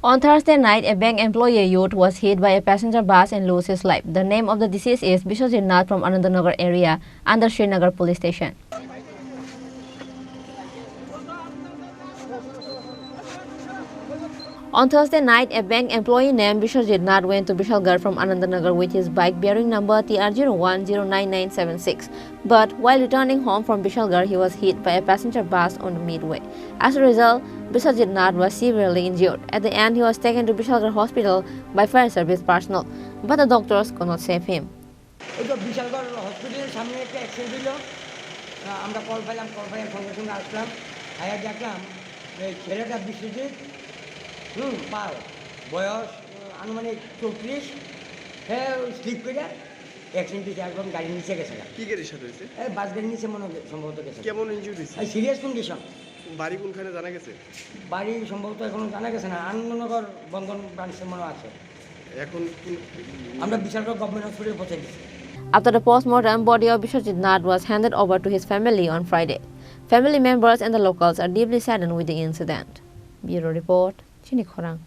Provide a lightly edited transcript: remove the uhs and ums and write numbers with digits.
On Thursday night, a bank employee youth was hit by a passenger bus and lost his life. The name of the deceased is Biswajit Nath from Anandanagar area under Srinagar police station. On Thursday night, a bank employee named Biswajit Nath went to Bishalgarh from Anandanagar with his bike bearing number TR01099976. But while returning home from Bishalgarh, he was hit by a passenger bus on the midway. As a result, Biswajit Nath was severely injured. At the end, he was taken to Bishalgarh hospital by fire service personnel, but the doctors could not save him. পাল বয়স আনুমানিক 34 হ্যাঁ slip করে accident হয়েছে একদম গাড়ি নিচে গেছে কি গাড়ির সাথে হয়েছে এই বাস গাড়ির নিচে মনে সম্ভবত গেছে কেমন ইনজুরি হয়েছে এই সিরিয়াস কন্ডিশন বাড়ি কোনখানে জানা গেছে বাড়ি সম্ভবত এখনো জানা গেছে না আনন্দনগর বন্ধন ব্রাঞ্চে মনে আছে এখন আমরা বিশালগড় গভর্নমেন্ট হসপিটালে পৌঁছে গেছি After the post-mortem, body of Biswajit Nath was handed over to his family on Friday. Family members and the locals are deeply saddened with the incident. Bureau Report, Chini Khorang.